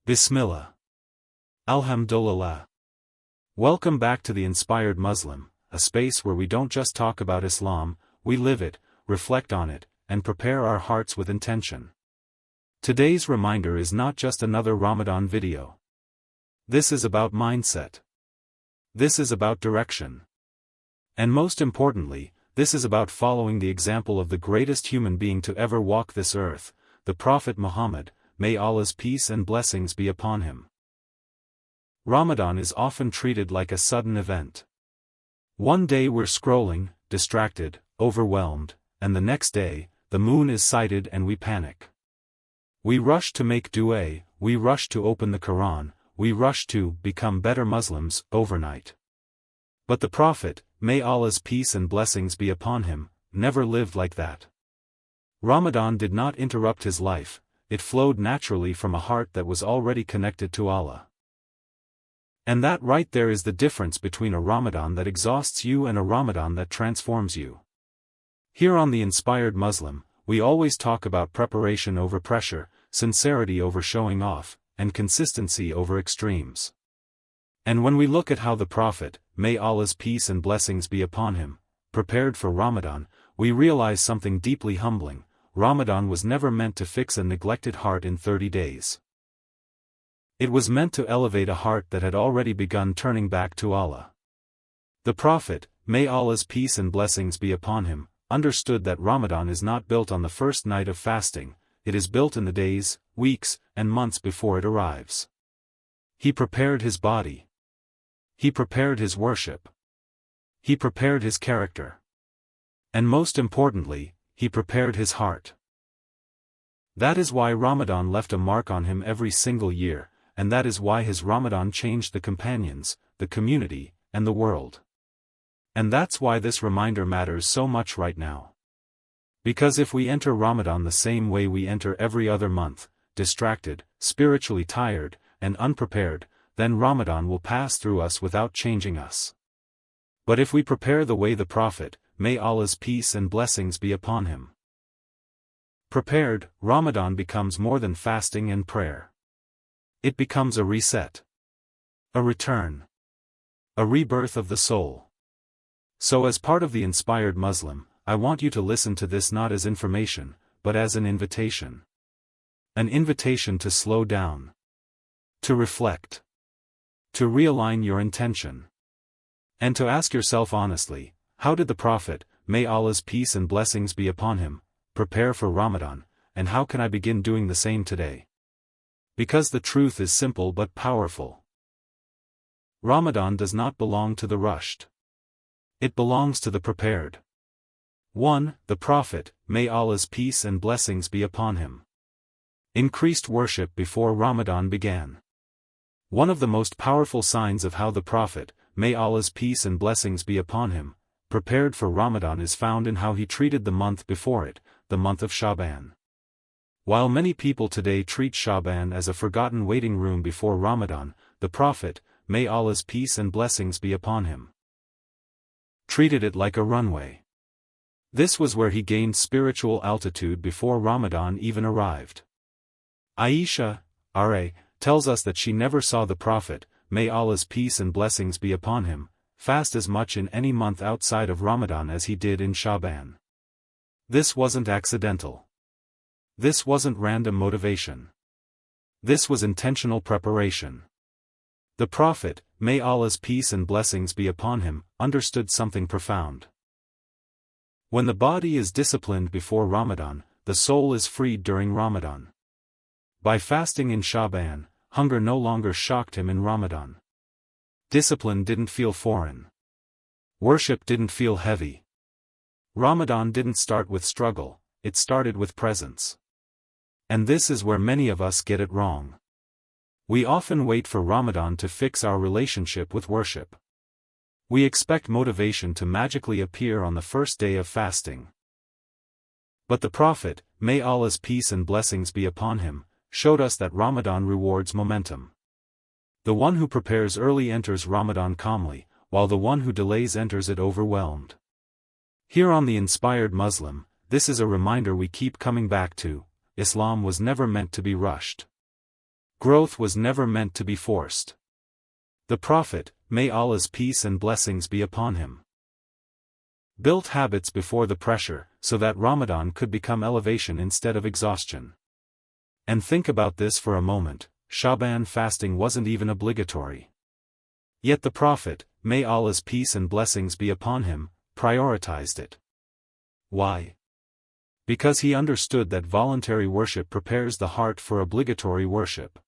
Bismillah. Alhamdulillah. Welcome back to the Inspired Muslim, a space where we don't just talk about Islam, we live it, reflect on it, and prepare our hearts with intention. Today's reminder is not just another Ramadan video. This is about mindset. This is about direction. And most importantly, this is about following the example of the greatest human being to ever walk this earth, the Prophet Muhammad, may Allah's peace and blessings be upon him. Ramadan is often treated like a sudden event. One day we're scrolling, distracted, overwhelmed, and the next day, the moon is sighted and we panic. We rush to make dua, we rush to open the Quran, we rush to become better Muslims overnight. But the Prophet, may Allah's peace and blessings be upon him, never lived like that. Ramadan did not interrupt his life, it flowed naturally from a heart that was already connected to Allah. And that right there is the difference between a Ramadan that exhausts you and a Ramadan that transforms you. Here on the Inspired Muslim, we always talk about preparation over pressure, sincerity over showing off, and consistency over extremes. And when we look at how the Prophet, may Allah's peace and blessings be upon him, prepared for Ramadan, we realize something deeply humbling. Ramadan was never meant to fix a neglected heart in 30 days. It was meant to elevate a heart that had already begun turning back to Allah. The Prophet, may Allah's peace and blessings be upon him, understood that Ramadan is not built on the first night of fasting, it is built in the days, weeks, and months before it arrives. He prepared his body. He prepared his worship. He prepared his character. And most importantly, he prepared his heart. That is why Ramadan left a mark on him every single year, and that is why his Ramadan changed the companions, the community, and the world. And that's why this reminder matters so much right now. Because if we enter Ramadan the same way we enter every other month, distracted, spiritually tired, and unprepared, then Ramadan will pass through us without changing us. But if we prepare the way the Prophet, may Allah's peace and blessings be upon him, prepared, Ramadan becomes more than fasting and prayer. It becomes a reset. A return. A rebirth of the soul. So as part of the Inspired Muslim, I want you to listen to this not as information, but as an invitation. An invitation to slow down. To reflect. To realign your intention. And to ask yourself honestly, how did the Prophet, may Allah's peace and blessings be upon him, prepare for Ramadan, and how can I begin doing the same today? Because the truth is simple but powerful. Ramadan does not belong to the rushed. It belongs to the prepared. 1. The Prophet, may Allah's peace and blessings be upon him, increased worship before Ramadan began. One of the most powerful signs of how the Prophet, may Allah's peace and blessings be upon him, prepared for Ramadan is found in how he treated the month before it, the month of Sha'ban. While many people today treat Sha'ban as a forgotten waiting room before Ramadan, the Prophet, may Allah's peace and blessings be upon him, treated it like a runway. This was where he gained spiritual altitude before Ramadan even arrived. Aisha, R.A., tells us that she never saw the Prophet, may Allah's peace and blessings be upon him, fast as much in any month outside of Ramadan as he did in Sha'ban. This wasn't accidental. This wasn't random motivation. This was intentional preparation. The Prophet, may Allah's peace and blessings be upon him, understood something profound. When the body is disciplined before Ramadan, the soul is freed during Ramadan. By fasting in Sha'ban, hunger no longer shocked him in Ramadan. Discipline didn't feel foreign. Worship didn't feel heavy. Ramadan didn't start with struggle, it started with presence. And this is where many of us get it wrong. We often wait for Ramadan to fix our relationship with worship. We expect motivation to magically appear on the first day of fasting. But the Prophet, may Allah's peace and blessings be upon him, showed us that Ramadan rewards momentum. The one who prepares early enters Ramadan calmly, while the one who delays enters it overwhelmed. Here on the Inspired Muslim, this is a reminder we keep coming back to: Islam was never meant to be rushed. Growth was never meant to be forced. The Prophet, may Allah's peace and blessings be upon him, built habits before the pressure, so that Ramadan could become elevation instead of exhaustion. And think about this for a moment, Sha'ban fasting wasn't even obligatory. Yet the Prophet, may Allah's peace and blessings be upon him, prioritized it. Why? Because he understood that voluntary worship prepares the heart for obligatory worship.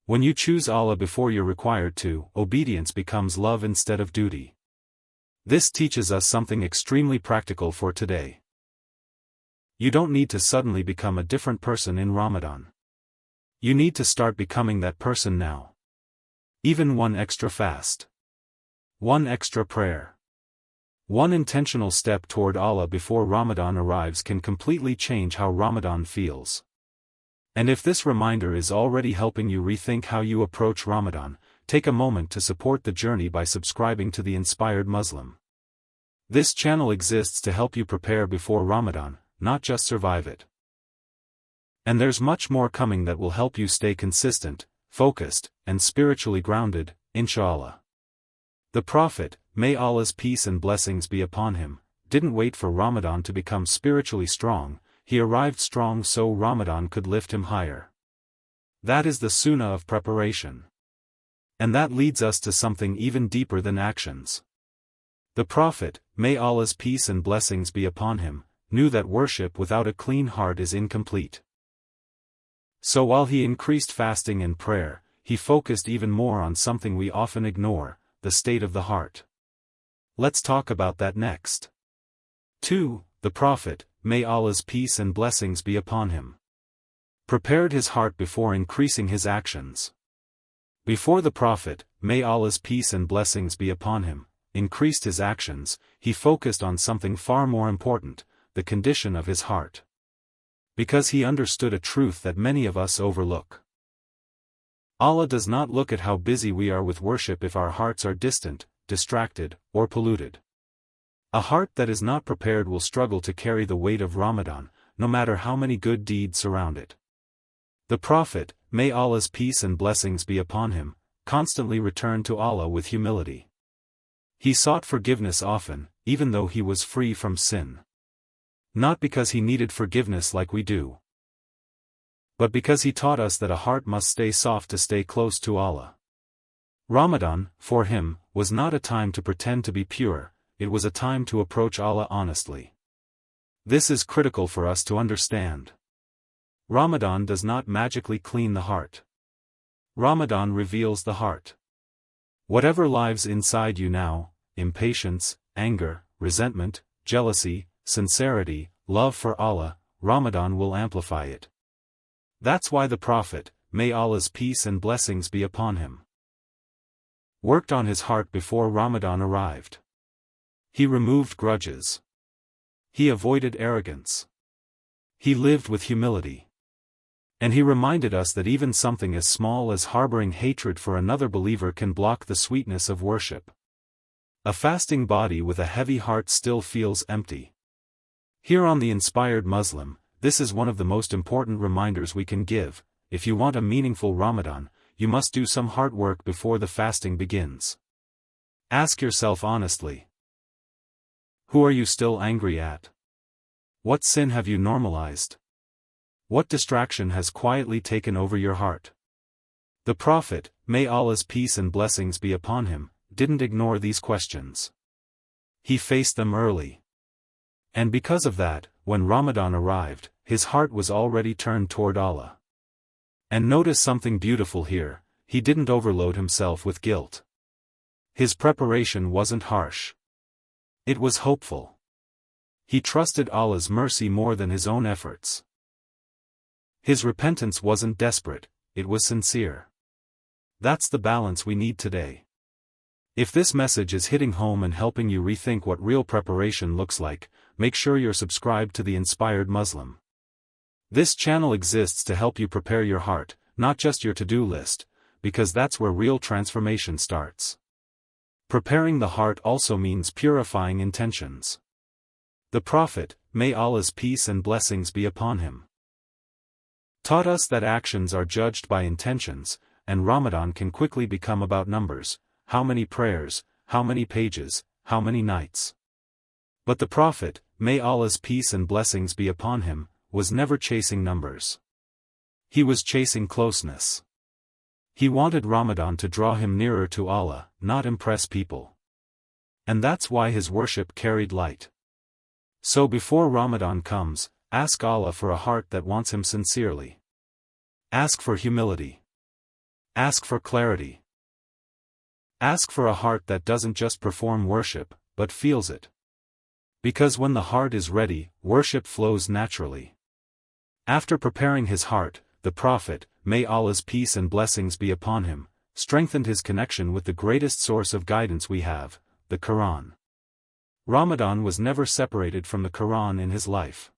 When you choose Allah before you're required to, obedience becomes love instead of duty. This teaches us something extremely practical for today. You don't need to suddenly become a different person in Ramadan. You need to start becoming that person now. Even one extra fast, one extra prayer, one intentional step toward Allah before Ramadan arrives can completely change how Ramadan feels. And if this reminder is already helping you rethink how you approach Ramadan, take a moment to support the journey by subscribing to the Inspired Muslim. This channel exists to help you prepare before Ramadan, not just survive it. And there's much more coming that will help you stay consistent, focused, and spiritually grounded, inshallah. The Prophet, may Allah's peace and blessings be upon him, didn't wait for Ramadan to become spiritually strong, he arrived strong so Ramadan could lift him higher. That is the Sunnah of preparation. And that leads us to something even deeper than actions. The Prophet, may Allah's peace and blessings be upon him, knew that worship without a clean heart is incomplete. So while he increased fasting and prayer, he focused even more on something we often ignore, the state of the heart. Let's talk about that next. 2. The Prophet, may Allah's peace and blessings be upon him, prepared his heart before increasing his actions. Before the Prophet, may Allah's peace and blessings be upon him, increased his actions, he focused on something far more important, the condition of his heart. Because he understood a truth that many of us overlook. Allah does not look at how busy we are with worship if our hearts are distant, distracted, or polluted. A heart that is not prepared will struggle to carry the weight of Ramadan, no matter how many good deeds surround it. The Prophet, may Allah's peace and blessings be upon him, constantly returned to Allah with humility. He sought forgiveness often, even though he was free from sin. Not because he needed forgiveness like we do, but because he taught us that a heart must stay soft to stay close to Allah. Ramadan, for him, was not a time to pretend to be pure, it was a time to approach Allah honestly. This is critical for us to understand. Ramadan does not magically clean the heart. Ramadan reveals the heart. Whatever lives inside you now, impatience, anger, resentment, jealousy, sincerity, love for Allah, Ramadan will amplify it. That's why the Prophet, may Allah's peace and blessings be upon him, worked on his heart before Ramadan arrived. He removed grudges. He avoided arrogance. He lived with humility. And he reminded us that even something as small as harboring hatred for another believer can block the sweetness of worship. A fasting body with a heavy heart still feels empty. Here on the Inspired Muslim, this is one of the most important reminders we can give. If you want a meaningful Ramadan, you must do some hard work before the fasting begins. Ask yourself honestly. Who are you still angry at? What sin have you normalized? What distraction has quietly taken over your heart? The Prophet, may Allah's peace and blessings be upon him, didn't ignore these questions. He faced them early. And because of that, when Ramadan arrived, his heart was already turned toward Allah. And notice something beautiful here, he didn't overload himself with guilt. His preparation wasn't harsh. It was hopeful. He trusted Allah's mercy more than his own efforts. His repentance wasn't desperate, it was sincere. That's the balance we need today. If this message is hitting home and helping you rethink what real preparation looks like, make sure you're subscribed to the Inspired Muslim. This channel exists to help you prepare your heart, not just your to-do list, because that's where real transformation starts. Preparing the heart also means purifying intentions. The Prophet, may Allah's peace and blessings be upon him, taught us that actions are judged by intentions, and Ramadan can quickly become about numbers: how many prayers, how many pages, how many nights. But the Prophet, may Allah's peace and blessings be upon him, was never chasing numbers. He was chasing closeness. He wanted Ramadan to draw him nearer to Allah, not impress people. And that's why his worship carried light. So before Ramadan comes, ask Allah for a heart that wants him sincerely. Ask for humility. Ask for clarity. Ask for a heart that doesn't just perform worship, but feels it. Because when the heart is ready, worship flows naturally. After preparing his heart, the Prophet, may Allah's peace and blessings be upon him, strengthened his connection with the greatest source of guidance we have, the Quran. Ramadan was never separated from the Quran in his life.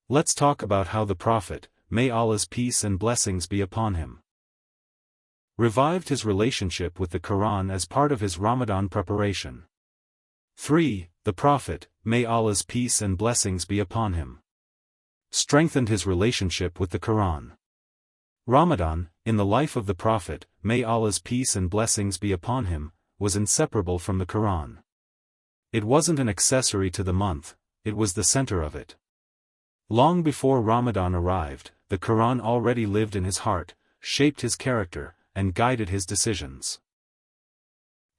Let's talk about how the Prophet, may Allah's peace and blessings be upon him, revived his relationship with the Quran as part of his Ramadan preparation. 3. The Prophet, may Allah's peace and blessings be upon him, strengthened his relationship with the Quran. Ramadan, in the life of the Prophet, may Allah's peace and blessings be upon him, was inseparable from the Quran. It wasn't an accessory to the month, it was the center of it. Long before Ramadan arrived, the Quran already lived in his heart, shaped his character, and guided his decisions.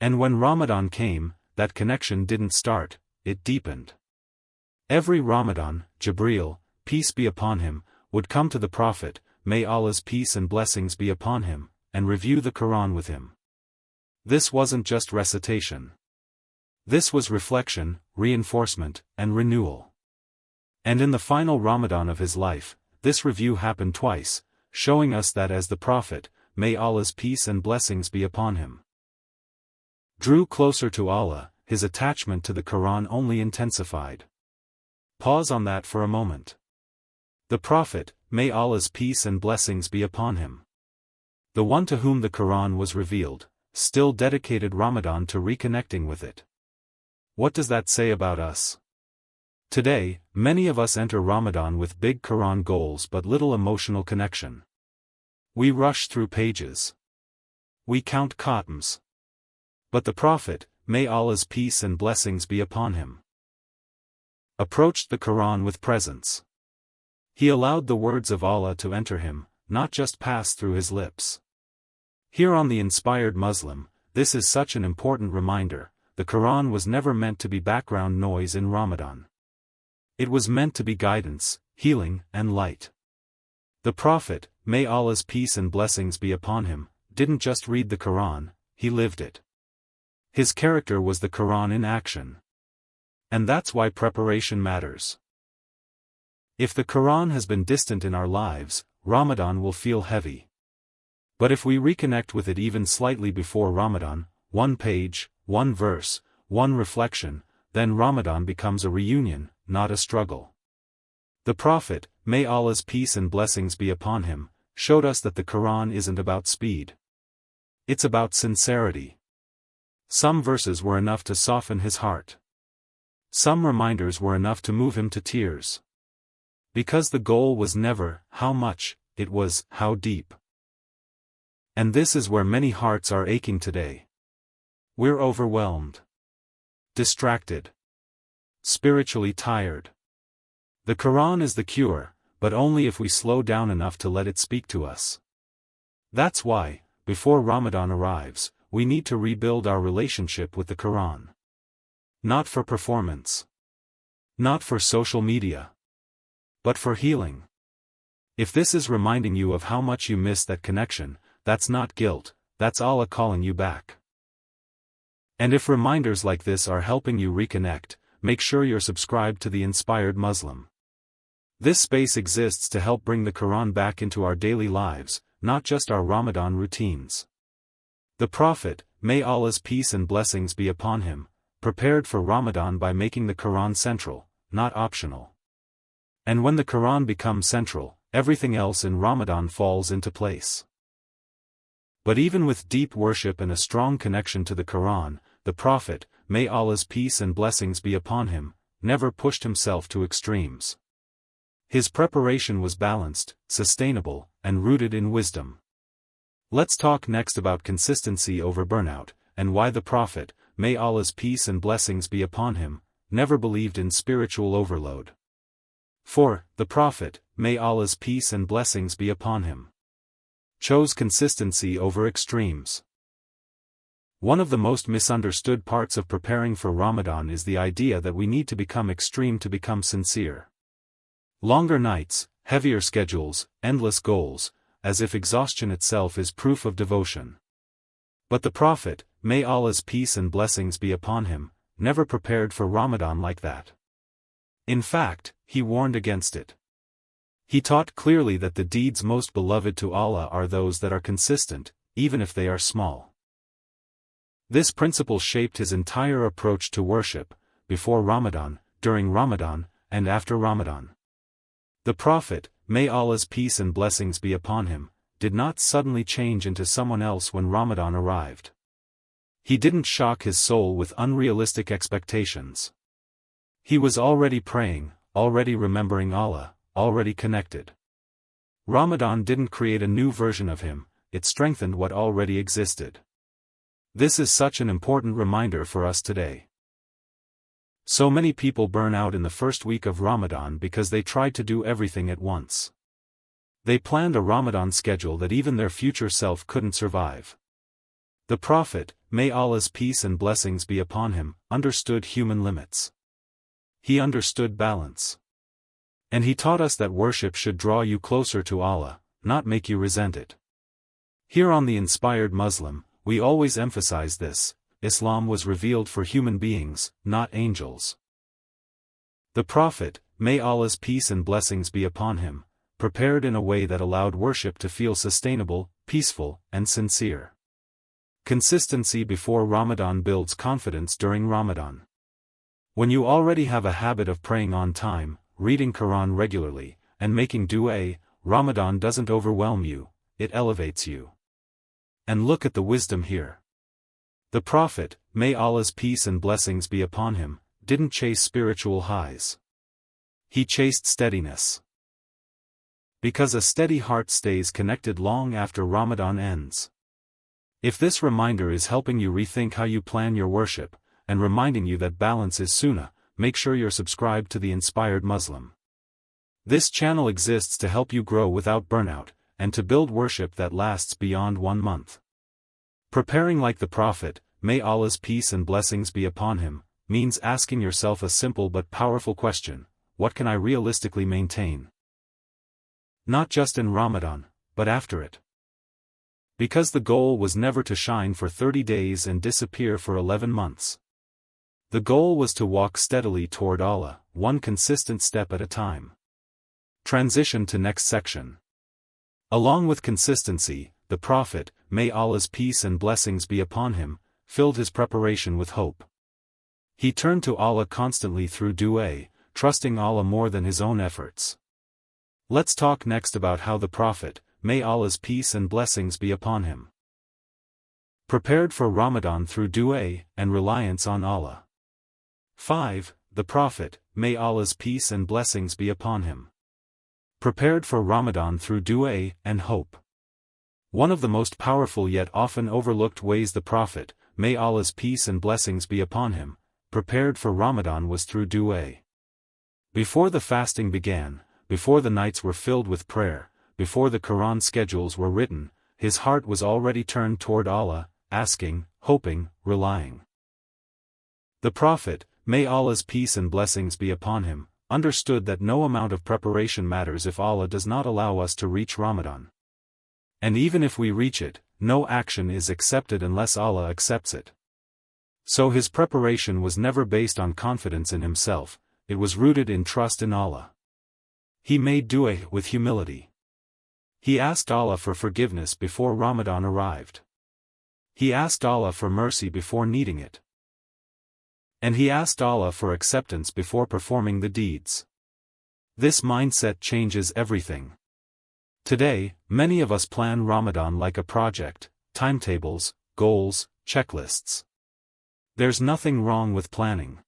And when Ramadan came, that connection didn't start, it deepened. Every Ramadan, Jibreel, peace be upon him, would come to the Prophet, may Allah's peace and blessings be upon him, and review the Quran with him. This wasn't just recitation. This was reflection, reinforcement, and renewal. And in the final Ramadan of his life, this review happened twice, showing us that as the Prophet, may Allah's peace and blessings be upon him, drew closer to Allah, his attachment to the Quran only intensified. Pause on that for a moment. The Prophet, may Allah's peace and blessings be upon him, the one to whom the Quran was revealed, still dedicated Ramadan to reconnecting with it. What does that say about us? Today, many of us enter Ramadan with big Quran goals but little emotional connection. We rush through pages. We count khatms. But the Prophet, may Allah's peace and blessings be upon him, approached the Quran with presence. He allowed the words of Allah to enter him, not just pass through his lips. Here on The Inspired Muslim, this is such an important reminder: the Quran was never meant to be background noise in Ramadan. It was meant to be guidance, healing, and light. The Prophet, may Allah's peace and blessings be upon him, didn't just read the Quran, he lived it. His character was the Quran in action. And that's why preparation matters. If the Quran has been distant in our lives, Ramadan will feel heavy. But if we reconnect with it even slightly before Ramadan, one page, one verse, one reflection, then Ramadan becomes a reunion, not a struggle. The Prophet, may Allah's peace and blessings be upon him, showed us that the Quran isn't about speed. It's about sincerity. Some verses were enough to soften his heart. Some reminders were enough to move him to tears. Because the goal was never how much, it was how deep. And this is where many hearts are aching today. We're overwhelmed, distracted, spiritually tired. The Quran is the cure, but only if we slow down enough to let it speak to us. That's why, before Ramadan arrives, we need to rebuild our relationship with the Quran. Not for performance. Not for social media. But for healing. If this is reminding you of how much you miss that connection, that's not guilt, that's Allah calling you back. And if reminders like this are helping you reconnect, make sure you're subscribed to The Inspired Muslim. This space exists to help bring the Quran back into our daily lives, not just our Ramadan routines. The Prophet, may Allah's peace and blessings be upon him, prepared for Ramadan by making the Quran central, not optional. And when the Quran becomes central, everything else in Ramadan falls into place. But even with deep worship and a strong connection to the Quran, the Prophet, may Allah's peace and blessings be upon him, never pushed himself to extremes. His preparation was balanced, sustainable, and rooted in wisdom. Let's talk next about consistency over burnout, and why the Prophet, may Allah's peace and blessings be upon him, never believed in spiritual overload. For, the Prophet, may Allah's peace and blessings be upon him, chose consistency over extremes. One of the most misunderstood parts of preparing for Ramadan is the idea that we need to become extreme to become sincere. Longer nights, heavier schedules, endless goals, as if exhaustion itself is proof of devotion. But the Prophet, may Allah's peace and blessings be upon him, never prepared for Ramadan like that. In fact, he warned against it. He taught clearly that the deeds most beloved to Allah are those that are consistent, even if they are small. This principle shaped his entire approach to worship, before Ramadan, during Ramadan, and after Ramadan. The Prophet, may Allah's peace and blessings be upon him, did not suddenly change into someone else when Ramadan arrived. He didn't shock his soul with unrealistic expectations. He was already praying, already remembering Allah, already connected. Ramadan didn't create a new version of him, it strengthened what already existed. This is such an important reminder for us today. So many people burn out in the first week of Ramadan because they tried to do everything at once. They planned a Ramadan schedule that even their future self couldn't survive. The Prophet, may Allah's peace and blessings be upon him, understood human limits. He understood balance. And he taught us that worship should draw you closer to Allah, not make you resent it. Here on The Inspired Muslim, we always emphasize this: Islam was revealed for human beings, not angels. The Prophet, may Allah's peace and blessings be upon him, prepared in a way that allowed worship to feel sustainable, peaceful, and sincere. Consistency before Ramadan builds confidence during Ramadan. When you already have a habit of praying on time, reading Quran regularly, and making dua, Ramadan doesn't overwhelm you, it elevates you. And look at the wisdom here. The Prophet, may Allah's peace and blessings be upon him, didn't chase spiritual highs. He chased steadiness. Because a steady heart stays connected long after Ramadan ends. If this reminder is helping you rethink how you plan your worship, and reminding you that balance is Sunnah, make sure you're subscribed to The Inspired Muslim. This channel exists to help you grow without burnout, and to build worship that lasts beyond 1 month. Preparing like the Prophet, may Allah's peace and blessings be upon him, means asking yourself a simple but powerful question: what can I realistically maintain? Not just in Ramadan, but after it. Because the goal was never to shine for 30 days and disappear for 11 months. The goal was to walk steadily toward Allah, one consistent step at a time. Transition to next section. Along with consistency, the Prophet, may Allah's peace and blessings be upon him, filled his preparation with hope. He turned to Allah constantly through dua, trusting Allah more than his own efforts. Let's talk next about how the Prophet, may Allah's peace and blessings be upon him, prepared for Ramadan through dua and reliance on Allah. 5. The Prophet, may Allah's peace and blessings be upon him, prepared for Ramadan through dua and hope. One of the most powerful yet often overlooked ways the Prophet, may Allah's peace and blessings be upon him, prepared for Ramadan was through dua. Before the fasting began, before the nights were filled with prayer, before the Quran schedules were written, his heart was already turned toward Allah, asking, hoping, relying. The Prophet, may Allah's peace and blessings be upon him, understood that no amount of preparation matters if Allah does not allow us to reach Ramadan. And even if we reach it, no action is accepted unless Allah accepts it. So his preparation was never based on confidence in himself, it was rooted in trust in Allah. He made dua with humility. He asked Allah for forgiveness before Ramadan arrived. He asked Allah for mercy before needing it. And he asked Allah for acceptance before performing the deeds. This mindset changes everything. Today, many of us plan Ramadan like a project, timetables, goals, checklists. There's nothing wrong with planning.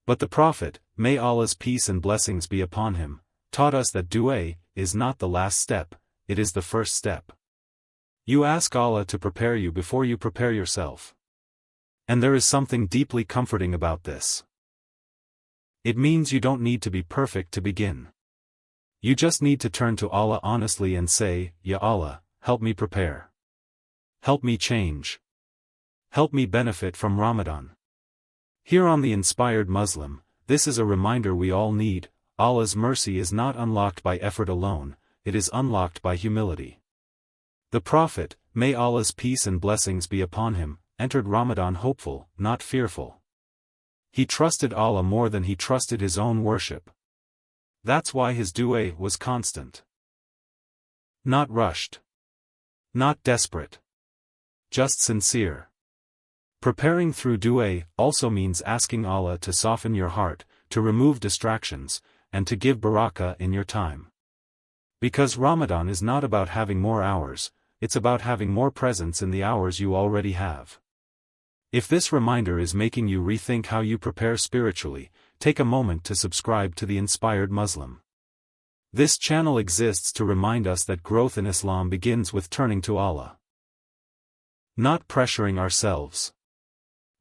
But the Prophet, may Allah's peace and blessings be upon him, taught us that dua is not the last step, it is the first step. You ask Allah to prepare you before you prepare yourself. And there is something deeply comforting about this. It means you don't need to be perfect to begin. You just need to turn to Allah honestly and say, Ya Allah, help me prepare. Help me change. Help me benefit from Ramadan. Here on the Inspired Muslim, this is a reminder we all need: Allah's mercy is not unlocked by effort alone, it is unlocked by humility. The Prophet, may Allah's peace and blessings be upon him, entered Ramadan hopeful, not fearful. He trusted Allah more than he trusted his own worship. That's why his dua was constant. Not rushed. Not desperate. Just sincere. Preparing through dua also means asking Allah to soften your heart, to remove distractions, and to give barakah in your time. Because Ramadan is not about having more hours, it's about having more presence in the hours you already have. If this reminder is making you rethink how you prepare spiritually, take a moment to subscribe to the Inspired Muslim. This channel exists to remind us that growth in Islam begins with turning to Allah. Not pressuring ourselves.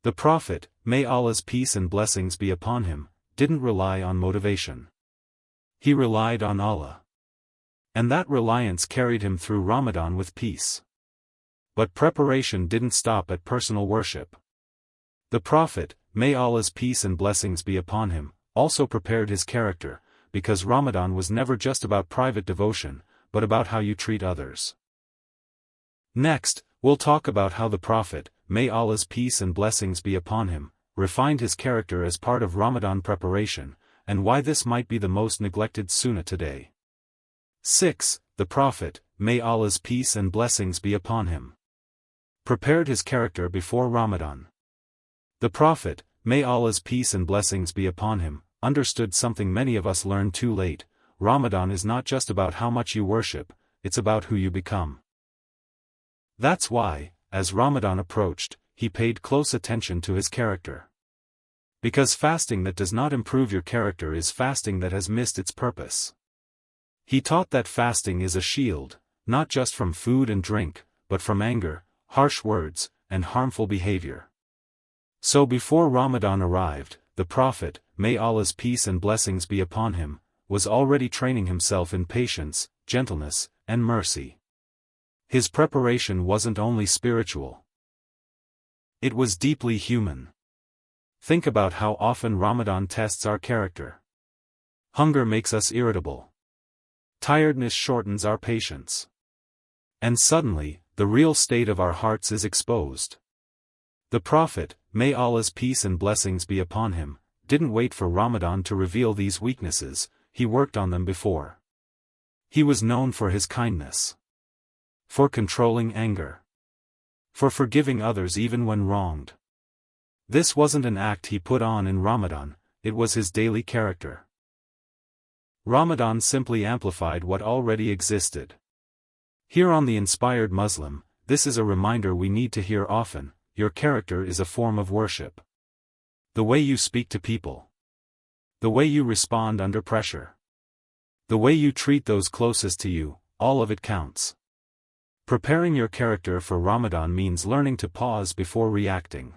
The Prophet, may Allah's peace and blessings be upon him, didn't rely on motivation. He relied on Allah. And that reliance carried him through Ramadan with peace. But preparation didn't stop at personal worship. The Prophet, may Allah's peace and blessings be upon him, also prepared his character, because Ramadan was never just about private devotion, but about how you treat others. Next, we'll talk about how the Prophet, may Allah's peace and blessings be upon him, refined his character as part of Ramadan preparation, and why this might be the most neglected sunnah today. 6. The Prophet, may Allah's peace and blessings be upon him, prepared his character before Ramadan. The Prophet, may Allah's peace and blessings be upon him, understood something many of us learn too late: Ramadan is not just about how much you worship, it's about who you become. That's why, as Ramadan approached, he paid close attention to his character. Because fasting that does not improve your character is fasting that has missed its purpose. He taught that fasting is a shield, not just from food and drink, but from anger, harsh words, and harmful behavior. So before Ramadan arrived, the Prophet, may Allah's peace and blessings be upon him, was already training himself in patience, gentleness, and mercy. His preparation wasn't only spiritual. It was deeply human. Think about how often Ramadan tests our character. Hunger makes us irritable. Tiredness shortens our patience. And suddenly, the real state of our hearts is exposed. The Prophet, may Allah's peace and blessings be upon him, didn't wait for Ramadan to reveal these weaknesses, he worked on them before. He was known for his kindness. For controlling anger. For forgiving others even when wronged. This wasn't an act he put on in Ramadan, it was his daily character. Ramadan simply amplified what already existed. Here on the Inspired Muslim, this is a reminder we need to hear often: your character is a form of worship. The way you speak to people. The way you respond under pressure. The way you treat those closest to you, all of it counts. Preparing your character for Ramadan means learning to pause before reacting.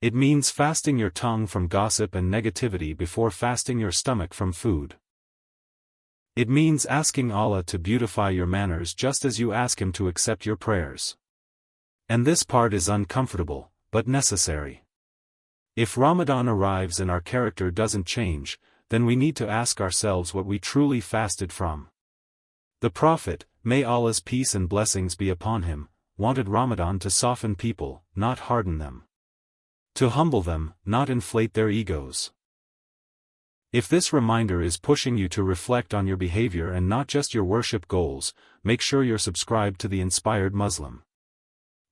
It means fasting your tongue from gossip and negativity before fasting your stomach from food. It means asking Allah to beautify your manners just as you ask Him to accept your prayers. And this part is uncomfortable, but necessary. If Ramadan arrives and our character doesn't change, then we need to ask ourselves what we truly fasted from. The Prophet, may Allah's peace and blessings be upon him, wanted Ramadan to soften people, not harden them. To humble them, not inflate their egos. If this reminder is pushing you to reflect on your behavior and not just your worship goals, make sure you're subscribed to the Inspired Muslim.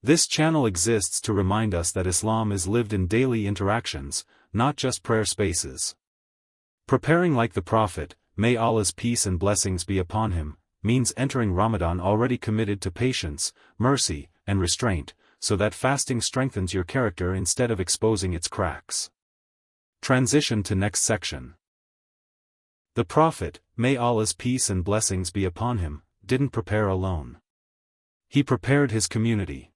This channel exists to remind us that Islam is lived in daily interactions, not just prayer spaces. Preparing like the Prophet, may Allah's peace and blessings be upon him, means entering Ramadan already committed to patience, mercy, and restraint, so that fasting strengthens your character instead of exposing its cracks. Transition to next section. The Prophet, may Allah's peace and blessings be upon him, didn't prepare alone. He prepared his community.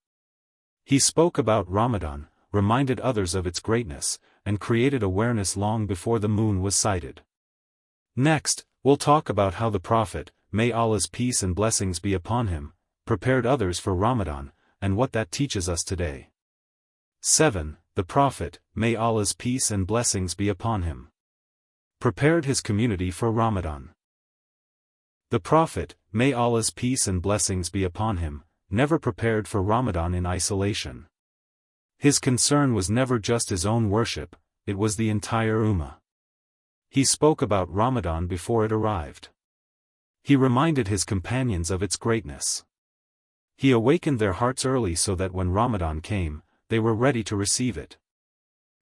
He spoke about Ramadan, reminded others of its greatness, and created awareness long before the moon was sighted. Next, we'll talk about how the Prophet, may Allah's peace and blessings be upon him, prepared others for Ramadan, and what that teaches us today. 7. The Prophet, may Allah's peace and blessings be upon him, prepared his community for Ramadan. The Prophet, may Allah's peace and blessings be upon him, never prepared for Ramadan in isolation. His concern was never just his own worship, it was the entire Ummah. He spoke about Ramadan before it arrived. He reminded his companions of its greatness. He awakened their hearts early so that when Ramadan came, they were ready to receive it.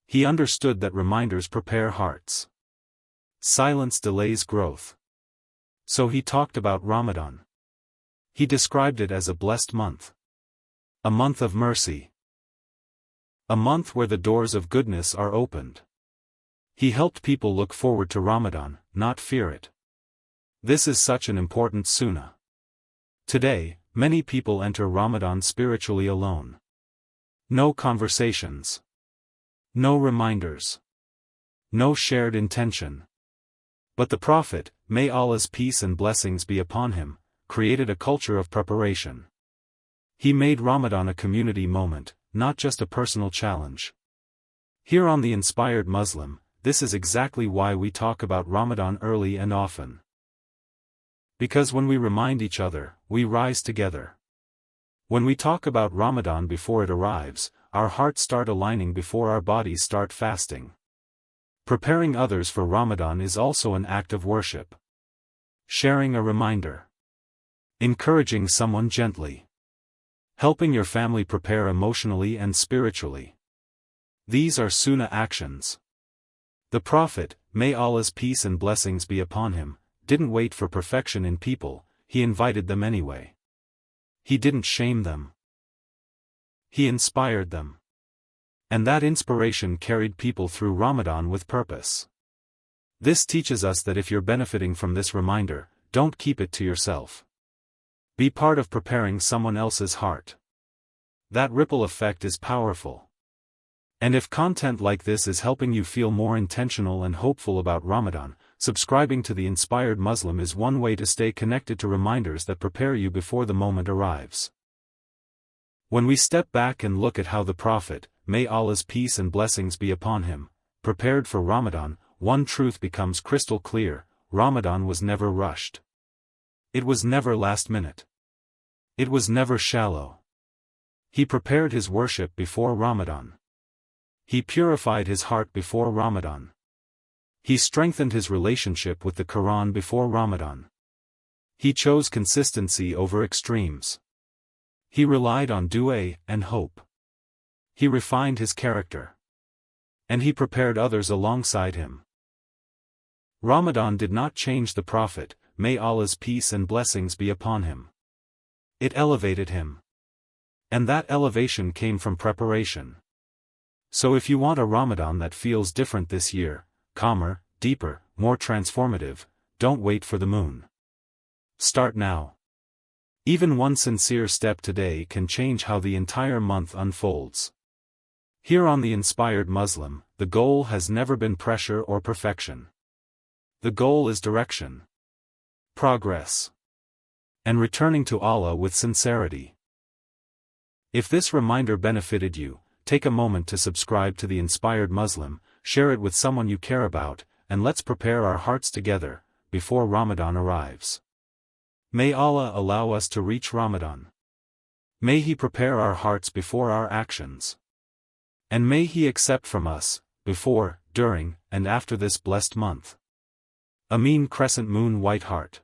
He understood that reminders prepare hearts. Silence delays growth. So he talked about Ramadan. He described it as a blessed month. A month of mercy. A month where the doors of goodness are opened. He helped people look forward to Ramadan, not fear it. This is such an important sunnah. Today, many people enter Ramadan spiritually alone. No conversations. No reminders. No shared intention. But the Prophet, may Allah's peace and blessings be upon him, created a culture of preparation. He made Ramadan a community moment, not just a personal challenge. Here on The Inspired Muslim, this is exactly why we talk about Ramadan early and often. Because when we remind each other, we rise together. When we talk about Ramadan before it arrives, our hearts start aligning before our bodies start fasting. Preparing others for Ramadan is also an act of worship. Sharing a reminder. Encouraging someone gently. Helping your family prepare emotionally and spiritually. These are sunnah actions. The Prophet, may Allah's peace and blessings be upon him, didn't wait for perfection in people, he invited them anyway. He didn't shame them. He inspired them. And that inspiration carried people through Ramadan with purpose. This teaches us that if you're benefiting from this reminder, don't keep it to yourself. Be part of preparing someone else's heart. That ripple effect is powerful. And if content like this is helping you feel more intentional and hopeful about Ramadan, subscribing to The Inspired Muslim is one way to stay connected to reminders that prepare you before the moment arrives. When we step back and look at how the Prophet, may Allah's peace and blessings be upon him, prepared for Ramadan, one truth becomes crystal clear: Ramadan was never rushed. It was never last minute. It was never shallow. He prepared his worship before Ramadan. He purified his heart before Ramadan. He strengthened his relationship with the Quran before Ramadan. He chose consistency over extremes. He relied on dua and hope. He refined his character. And he prepared others alongside him. Ramadan did not change the Prophet, may Allah's peace and blessings be upon him. It elevated him. And that elevation came from preparation. So if you want a Ramadan that feels different this year, calmer, deeper, more transformative, don't wait for the moon. Start now. Even one sincere step today can change how the entire month unfolds. Here on The Inspired Muslim, the goal has never been pressure or perfection. The goal is direction, progress, and returning to Allah with sincerity. If this reminder benefited you, take a moment to subscribe to The Inspired Muslim, share it with someone you care about, and let's prepare our hearts together, before Ramadan arrives. May Allah allow us to reach Ramadan. May He prepare our hearts before our actions. And may He accept from us, before, during, and after this blessed month. Amin. Crescent Moon White Heart.